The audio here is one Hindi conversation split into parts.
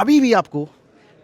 अभी भी आपको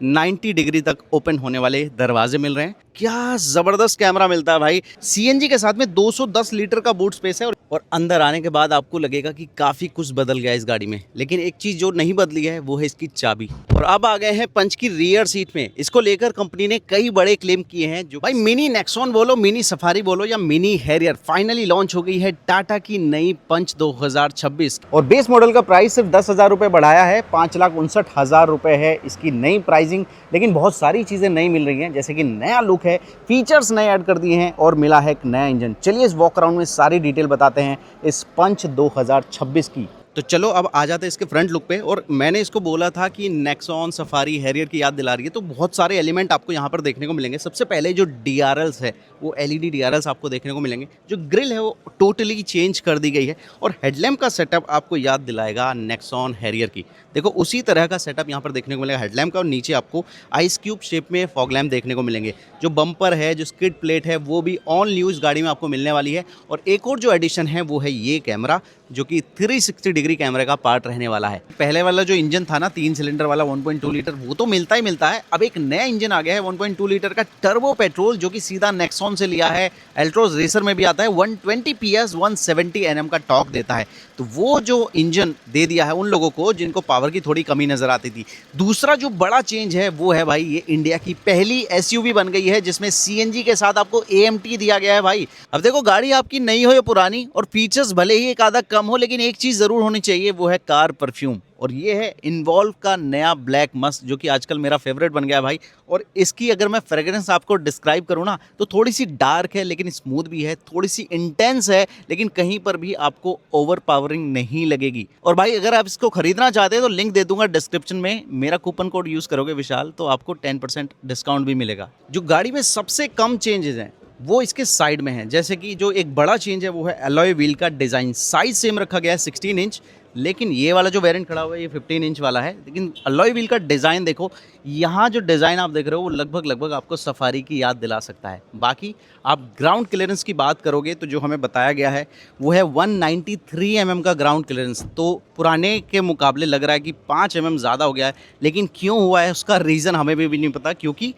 90 डिग्री तक ओपन होने वाले दरवाजे मिल रहे हैं। क्या जबरदस्त कैमरा मिलता है भाई। सीएनजी के साथ में 210 लीटर का बूट स्पेस है और अंदर आने के बाद आपको लगेगा कि काफी कुछ बदल गया इस गाड़ी में, लेकिन एक चीज जो नहीं बदली है वो है इसकी चाबी। और अब आ गए हैं पंच की रियर सीट में। इसको लेकर कंपनी ने कई बड़े क्लेम किए हैं। जो भाई मिनी नेक्सॉन बोलो, मिनी सफारी बोलो या मिनी हैरियर, फाइनली लॉन्च हो गई है टाटा की नई पंच 2026 और बेस मॉडल का प्राइस सिर्फ 10,000 रुपए बढ़ाया है। 5,59,000 रुपए है इसकी नई प्राइसिंग। लेकिन बहुत सारी चीजें नई मिल रही हैं, जैसे कि नया लुक है, फीचर्स नए ऐड कर दिए हैं और मिला है एक नया इंजन। चलिए इस वॉक अराउंड में सारी डिटेल बताते हैं इस पंच 2026 की। तो चलो अब आ जाते हैं इसके फ्रंट लुक पे। और मैंने इसको बोला था कि नेक्सॉन सफारी हैरियर की याद दिला रही है, तो बहुत सारे एलिमेंट आपको यहाँ पर देखने को मिलेंगे। सबसे पहले जो DRLs है वो LED DRLs आपको देखने को मिलेंगे। जो ग्रिल है वो टोटली चेंज कर दी गई है और हेडलैम्प का सेटअप आपको याद दिलाएगा नेक्सॉन हैरियर की। देखो उसी तरह का सेटअप यहाँ पर देखने को मिलेगा हेडलैम्प का, और नीचे आपको आइस क्यूब शेप में फॉग लैम्प देखने को मिलेंगे। जो बम्पर है, जो स्किड प्लेट है, वो भी ऑन न्यू इस गाड़ी में आपको मिलने वाली है। और एक और जो एडिशन है वो है ये कैमरा, जो कि 360 डिग्री कैमरे का पार्ट रहने वाला है। पहले वाला जो इंजन था ना 3 सिलेंडर वाला 1.2 लीटर, वो तो मिलता ही मिलता है। अब एक नया इंजन आ गया है 1.2 लीटर का टर्बो पेट्रोल, जो कि सीधा नेक्सॉन से लिया है। एल्ट्रोज रेसर में भी आता है। 120 PS 170 Nm का टॉर्क देता है। तो वो जो इंजन दे दिया है उन लोगों को जिनको पावर की थोड़ी कमी नजर आती थी। दूसरा जो बड़ा चेंज है वो है भाई, ये इंडिया की पहली SUV बन गई है जिसमें CNG के साथ आपको AMT दिया गया है भाई। अब देखो गाड़ी आपकी नई हो या पुरानी, और फीचर्स भले ही एक आधा कम हो, लेकिन एक चीज जरूर होनी चाहिए, वो है कार परफ्यूम। और ये है इन्वॉल्व का नया ब्लैक मस्ट, जो कि आजकल मेरा फेवरेट बन गया है भाई। और इसकी अगर मैं फ्रेग्रेंस आपको डिस्क्राइब करूँ ना, तो थोड़ी सी डार्क है लेकिन स्मूथ भी है, थोड़ी सी इंटेंस है लेकिन कहीं पर भी आपको ओवर पावरिंग नहीं लगेगी। और भाई अगर आप इसको खरीदना चाहते हैं तो लिंक दे दूंगा डिस्क्रिप्शन में। मेरा कूपन कोड यूज करोगे विशाल, तो आपको 10% डिस्काउंट भी मिलेगा। जो गाड़ी में सबसे कम चेंजेस हैं वो इसके साइड में है। जैसे कि जो एक बड़ा चेंज है वो है अलॉय व्हील का डिज़ाइन। साइज सेम रखा गया है 16 इंच, लेकिन ये वाला जो वेरिएंट खड़ा हुआ है ये 15 इंच वाला है। लेकिन अलॉय व्हील का डिज़ाइन देखो, यहाँ जो डिज़ाइन आप देख रहे हो वो लगभग आपको सफारी की याद दिला सकता है। बाकी आप ग्राउंड क्लियरेंस की बात करोगे तो जो हमें बताया गया है वो है 193 mm का ग्राउंड क्लियरेंस। तो पुराने के मुकाबले लग रहा है कि 5 mm ज़्यादा हो गया है, लेकिन क्यों हुआ है उसका रीज़न हमें भी नहीं पता। क्योंकि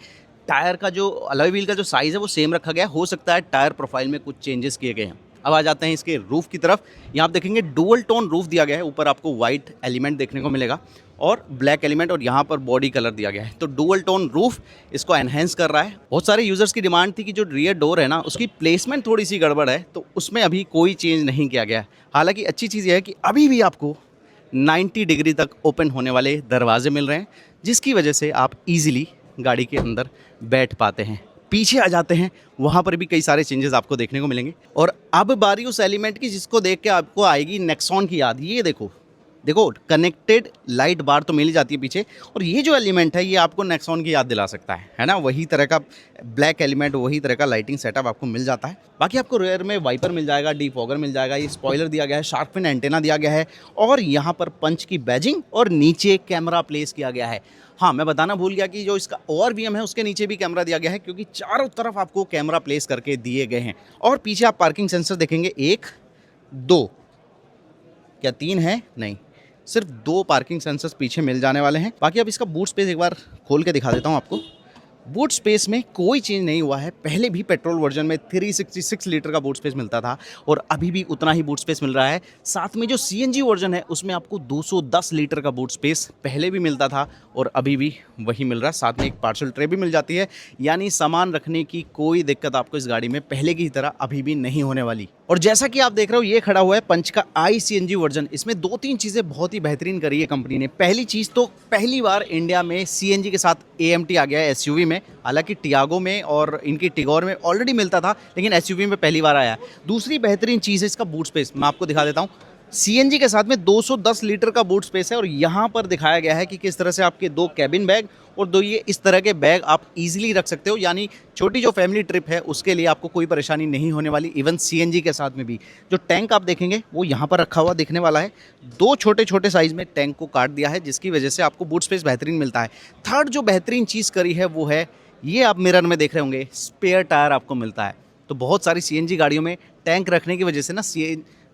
टायर का जो अलॉय व्हील का जो साइज़ है वो सेम रखा गया है। हो सकता है टायर प्रोफाइल में कुछ चेंजेस किए गए हैं। अब आ जाते हैं इसके रूफ की तरफ। यहाँ आप देखेंगे डुअल टोन रूफ दिया गया है। ऊपर आपको वाइट एलिमेंट देखने को मिलेगा और ब्लैक एलिमेंट, और यहाँ पर बॉडी कलर दिया गया है। तो डुअल टोन रूफ इसको एनहेंस कर रहा है। बहुत सारे यूजर्स की डिमांड थी कि जो रियर डोर है ना उसकी प्लेसमेंट थोड़ी सी गड़बड़ है, तो उसमें अभी कोई चेंज नहीं किया गया है। हालांकि अच्छी चीज़ यह है कि अभी भी आपको 90 डिग्री तक ओपन होने वाले दरवाजे मिल रहे हैं, जिसकी वजह से आप ईजिली गाड़ी के अंदर बैठ पाते हैं। पीछे आ जाते हैं, वहाँ पर भी कई सारे चेंजेस आपको देखने को मिलेंगे। और अब बारी उस एलिमेंट की जिसको देख के आपको आएगी नेक्सॉन की याद। ये देखो कनेक्टेड लाइट बार तो मिल ही जाती है पीछे, और ये जो एलिमेंट है ये आपको नेक्सॉन की याद दिला सकता है ना। वही तरह का ब्लैक एलिमेंट, वही तरह का लाइटिंग सेटअप आपको मिल जाता है। बाकी आपको रेयर में वाइपर मिल जाएगा, डीफॉगर मिल जाएगा, ये स्पॉइलर दिया गया है, शार्क फिन एंटेना दिया गया है, और यहाँ पर पंच की बैजिंग और नीचे कैमरा प्लेस किया गया है। हाँ, मैं बताना भूल गया कि जो इसका ORVM है उसके नीचे भी कैमरा दिया गया है, क्योंकि चारों तरफ आपको कैमरा प्लेस करके दिए गए हैं। और पीछे आप पार्किंग सेंसर देखेंगे, 1 2 क्या 3 है, नहीं, सिर्फ 2 पार्किंग सेंसर्स पीछे मिल जाने वाले हैं। बाकी अब इसका बूट स्पेस एक बार खोल के दिखा देता हूँ आपको। बूट स्पेस में कोई चेंज नहीं हुआ है। पहले भी पेट्रोल वर्जन में 366 लीटर का बूट स्पेस मिलता था और अभी भी उतना ही बूट स्पेस मिल रहा है। साथ में जो CNG वर्जन है उसमें आपको 210 लीटर का बूट स्पेस पहले भी मिलता था और अभी भी वही मिल रहा है। साथ में एक पार्सल ट्रे भी मिल जाती है, यानी सामान रखने की कोई दिक्कत आपको इस गाड़ी में पहले की तरह अभी भी नहीं होने वाली। और जैसा कि आप देख रहे हो ये खड़ा हुआ है पंच का iCNG वर्जन। इसमें 2-3 चीज़ें बहुत ही बेहतरीन करी है कंपनी ने। पहली चीज़ तो पहली बार इंडिया में CNG के साथ AMT आ गया है SUV में। हालांकि टियागो में और इनकी टिगोर में ऑलरेडी मिलता था, लेकिन SUV में पहली बार आया है। दूसरी बेहतरीन चीज़ है इसका बूट स्पेस। मैं आपको दिखा देता हूँ। CNG के साथ में 210 लीटर का बूट स्पेस है और यहाँ पर दिखाया गया है कि किस तरह से आपके 2 कैबिन बैग और 2 ये इस तरह के बैग आप इजीली रख सकते हो। यानी छोटी जो फैमिली ट्रिप है उसके लिए आपको कोई परेशानी नहीं होने वाली। इवन CNG के साथ में भी जो टैंक आप देखेंगे वो यहाँ पर रखा हुआ दिखने वाला है। 2 छोटे छोटे साइज में टैंक को काट दिया है, जिसकी वजह से आपको बूट स्पेस बेहतरीन मिलता है। थर्ड जो बेहतरीन चीज़ करी है वो है, ये आप मिरर में देख रहे होंगे, स्पेयर टायर आपको मिलता है। तो बहुत सारी CNG गाड़ियों में टैंक रखने की वजह से ना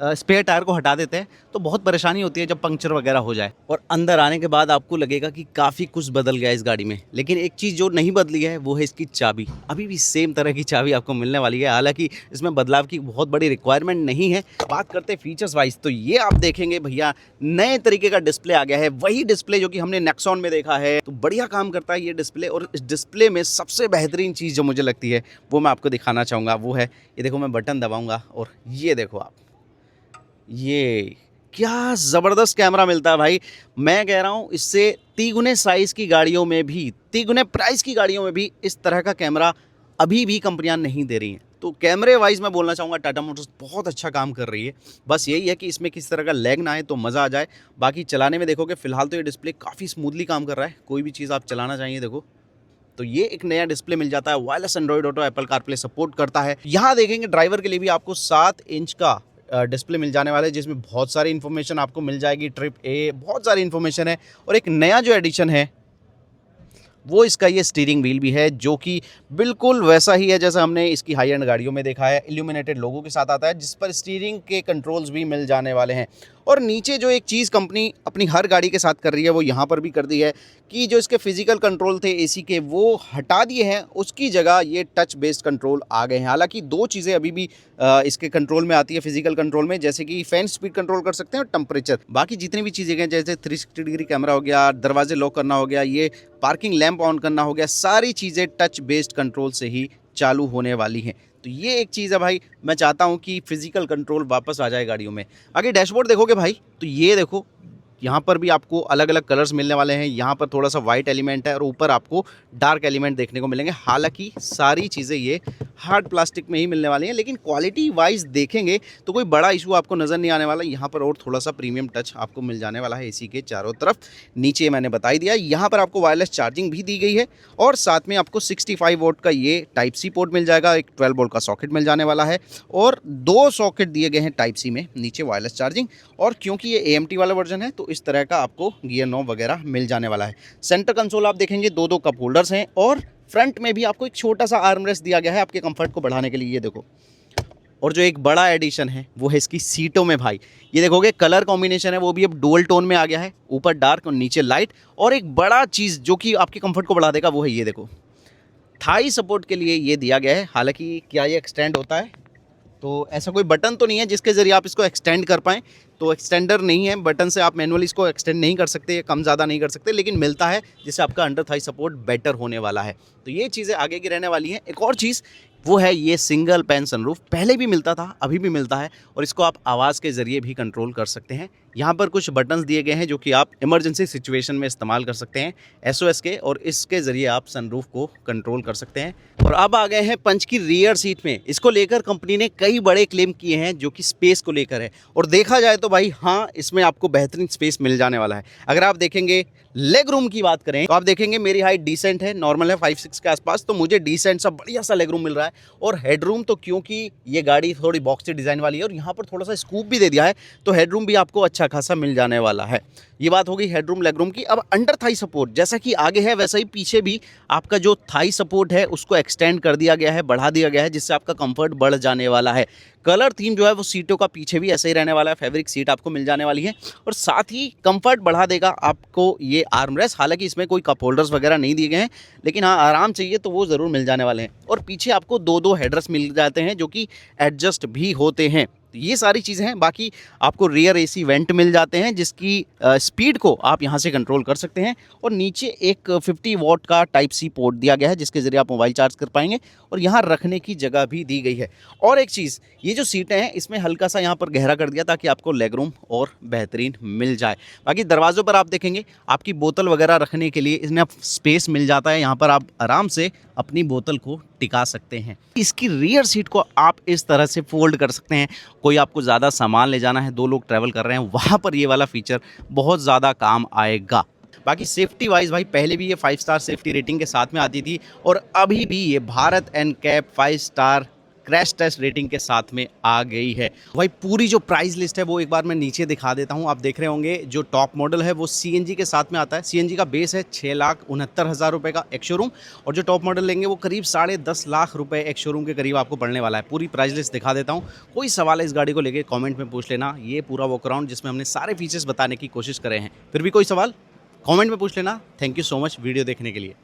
स्पेयर टायर को हटा देते हैं तो बहुत परेशानी होती है जब पंक्चर वगैरह हो जाए। और अंदर आने के बाद आपको लगेगा कि काफ़ी कुछ बदल गया इस गाड़ी में, लेकिन एक चीज़ जो नहीं बदली है वो है इसकी चाबी। अभी भी सेम तरह की चाबी आपको मिलने वाली है, हालांकि इसमें बदलाव की बहुत बड़ी रिक्वायरमेंट नहीं है। बात करते हैं फीचर्स वाइज, तो ये आप देखेंगे भैया नए तरीके का डिस्प्ले आ गया है, वही डिस्प्ले जो कि हमने नेक्सॉन में देखा है। तो बढ़िया काम करता है ये डिस्प्ले। और इस डिस्प्ले में सबसे बेहतरीन चीज़ जो मुझे लगती है वो मैं आपको दिखाना चाहूँगा, वो है ये देखो, मैं बटन दबाऊँगा और ये देखो आप, ये क्या ज़बरदस्त कैमरा मिलता है भाई। मैं कह रहा हूँ इससे तिगुने साइज़ की गाड़ियों में भी, तिगुने प्राइस की गाड़ियों में भी इस तरह का कैमरा अभी भी कंपनियां नहीं दे रही हैं। तो कैमरे वाइज मैं बोलना चाहूँगा टाटा मोटर्स बहुत अच्छा काम कर रही है। बस यही है कि इसमें किस तरह का लैग ना आए तो मज़ा आ जाए। बाकी चलाने में देखोगे फ़िलहाल तो ये डिस्प्ले काफ़ी स्मूथली काम कर रहा है। कोई भी चीज़ आप चलाना चाहिए देखो तो ये एक नया डिस्प्ले मिल जाता है। Wireless Android auto, Apple CarPlay support करता है। यहाँ देखेंगे ड्राइवर के लिए भी आपको 7 इंच का डिस्प्ले मिल जाने वाला है, जिसमें बहुत सारी इन्फॉर्मेशन आपको मिल जाएगी। ट्रिप ए, बहुत सारी इन्फॉर्मेशन है। और एक नया जो एडिशन है वो इसका ये स्टीयरिंग व्हील भी है, जो कि बिल्कुल वैसा ही है जैसा हमने इसकी हाई एंड गाड़ियों में देखा है। इल्यूमिनेटेड लोगो के साथ आता है, जिस पर स्टीयरिंग के कंट्रोल्स भी मिल जाने वाले हैं। और नीचे जो एक चीज़ कंपनी अपनी हर गाड़ी के साथ कर रही है वो यहाँ पर भी कर दी है कि जो इसके फिजिकल कंट्रोल थे एसी के वो हटा दिए हैं, उसकी जगह ये टच बेस्ड कंट्रोल आ गए हैं। हालांकि 2 चीज़ें अभी भी इसके कंट्रोल में आती है फिजिकल कंट्रोल में, जैसे कि फैन स्पीड कंट्रोल कर सकते हैं और टेम्परेचर। बाकी जितनी भी चीज़ें हैं जैसे 360 डिग्री कैमरा हो गया, दरवाजे लॉक करना हो गया, ये पार्किंग लैंप ऑन करना हो गया, सारी चीज़ें टच बेस्ड कंट्रोल से ही चालू होने वाली हैं। तो ये एक चीज़ है भाई, मैं चाहता हूँ कि फिजिकल कंट्रोल वापस आ जाए गाड़ियों में। आगे डैशबोर्ड देखोगे भाई तो ये देखो, यहाँ पर भी आपको अलग अलग कलर्स मिलने वाले हैं। यहाँ पर थोड़ा सा वाइट एलिमेंट है और ऊपर आपको डार्क एलिमेंट देखने को मिलेंगे। हालांकि सारी चीज़ें ये हार्ड प्लास्टिक में ही मिलने वाली हैं, लेकिन क्वालिटी वाइज देखेंगे तो कोई बड़ा इशू आपको नज़र नहीं आने वाला। यहाँ पर और थोड़ा सा प्रीमियम टच आपको मिल जाने वाला है एसी के चारों तरफ। नीचे मैंने बता ही दिया, यहाँ पर आपको वायरलेस चार्जिंग भी दी गई है और साथ में आपको 65 वोल्ट का ये टाइप सी पोर्ट मिल जाएगा। एक 12 वोल्ट का सॉकेट मिल जाने वाला है और 2 सॉकेट दिए गए हैं टाइप सी में, नीचे वायरलेस चार्जिंग। और क्योंकि ये AMT वाला वर्जन है तो इस तरह का आपको गियर नॉब वगैरह मिल जाने वाला है। सेंटर कंसोल आप देखेंगे 2 कप होल्डर्स हैं और फ्रंट में भी आपको एक छोटा सा आर्मरेस्ट दिया गया है आपके कंफर्ट को बढ़ाने के लिए, ये देखो। और जो एक बड़ा एडिशन है वो है इसकी सीटों में भाई। ये देखोगे कलर कॉम्बिनेशन है वो भी अब डुअल टोन में आ गया है, ऊपर डार्क और नीचे लाइट। और एक बड़ा चीज़ जो कि आपके कंफर्ट को बढ़ा देगा वो है ये देखो, थाई सपोर्ट के लिए ये दिया गया है। हालांकि क्या ये एक्सटेंड होता है तो ऐसा कोई बटन तो नहीं है जिसके ज़रिए आप इसको एक्सटेंड कर पाएँ, तो एक्सटेंडर नहीं है, बटन से आप मैनुअली इसको एक्सटेंड नहीं कर सकते, कम ज़्यादा नहीं कर सकते, लेकिन मिलता है जिससे आपका अंडर थाई सपोर्ट बेटर होने वाला है। तो ये चीज़ें आगे की रहने वाली हैं। एक और चीज़ वो है ये सिंगल पैन सनरूफ, पहले भी मिलता था अभी भी मिलता है और इसको आप आवाज़ के ज़रिए भी कंट्रोल कर सकते हैं। यहाँ पर कुछ बटन्स दिए गए हैं जो कि आप इमरजेंसी सिचुएशन में इस्तेमाल कर सकते हैं SOS के, और इसके ज़रिए आप सनरूफ को कंट्रोल कर सकते हैं। और अब आ गए हैं पंच की रियर सीट में। इसको लेकर कंपनी ने कई बड़े क्लेम किए हैं जो कि स्पेस को लेकर है, और देखा जाए तो भाई हाँ, इसमें आपको बेहतरीन स्पेस मिल जाने वाला है। अगर आप देखेंगे लेग रूम की बात करें तो आप देखेंगे मेरी हाइट डिसेंट है, नॉर्मल है 5'6" के आसपास, तो मुझे डिसेंट सा बढ़िया सा लेग रूम मिल रहा है। और हेडरूम तो क्योंकि ये गाड़ी थोड़ी बॉक्सी डिज़ाइन वाली है और यहाँ पर थोड़ा सा स्कूप भी दे दिया है, तो हेडरूम भी आपको अच्छा खासा मिल जाने वाला है। ये बात होगी हेडरूम लेग रूम की। अब अंडर थाई सपोर्ट जैसा कि आगे है वैसा ही पीछे भी आपका जो थाई सपोर्ट है उसको एक्सटेंड कर दिया गया है, बढ़ा दिया गया है, जिससे आपका कंफर्ट बढ़ जाने वाला है। कलर थीम जो है वो सीटों का पीछे भी ऐसे ही रहने वाला है, फैब्रिक सीट आपको मिल जाने वाली है। और साथ ही कंफर्ट बढ़ा देगा आपको ये आर्मरेस्ट। हालांकि इसमें कोई कप होल्डर्स वगैरह नहीं दिए गए हैं, लेकिन हाँ आराम चाहिए तो वो ज़रूर मिल जाने वाले हैं। और पीछे आपको 2 हेडरेस्ट मिल जाते हैं जो कि एडजस्ट भी होते हैं। ये सारी चीज़ें हैं। बाकी आपको रियर AC वेंट मिल जाते हैं जिसकी स्पीड को आप यहाँ से कंट्रोल कर सकते हैं। और नीचे एक 50 वॉट का टाइप सी पोर्ट दिया गया है जिसके ज़रिए आप मोबाइल चार्ज कर पाएंगे, और यहाँ रखने की जगह भी दी गई है। और एक चीज़, ये जो सीटें हैं इसमें हल्का सा यहाँ पर गहरा कर दिया ताकि आपको लेग रूम और बेहतरीन मिल जाए। बाकी दरवाज़ों पर आप देखेंगे आपकी बोतल वगैरह रखने के लिए इसमें स्पेस मिल जाता है, यहाँ पर आप आराम से अपनी बोतल को टिका सकते हैं। इसकी रियर सीट को आप इस तरह से फोल्ड कर सकते हैं। कोई आपको ज़्यादा सामान ले जाना है, 2 लोग ट्रैवल कर रहे हैं, वहाँ पर ये वाला फीचर बहुत ज़्यादा काम आएगा। बाकी सेफ्टी वाइज भाई पहले भी ये 5 स्टार सेफ्टी रेटिंग के साथ में आती थी, और अभी भी ये Bharat NCAP 5 star crash test rating के साथ में आ गई है। भाई पूरी जो प्राइस लिस्ट है वो एक बार मैं नीचे दिखा देता हूँ। आप देख रहे होंगे जो टॉप मॉडल है वो सीएनजी के साथ में आता है। सीएनजी का बेस है 6,69,000 रुपये का एक शोरूम, और जो टॉप मॉडल लेंगे वो करीब 10.5 लाख रुपए एक शोरूम के करीब आपको पड़ने वाला है। पूरी प्राइस लिस्ट दिखा देता हूँ। कोई सवाल है इस गाड़ी को लेके कमेंट में पूछ लेना। ये पूरा वॉक अराउंड जिसमें हमने सारे फीचर्स बताने की कोशिश करे हैं। फिर भी कोई सवाल कमेंट में पूछ लेना। Thank you so much video देखने के लिए।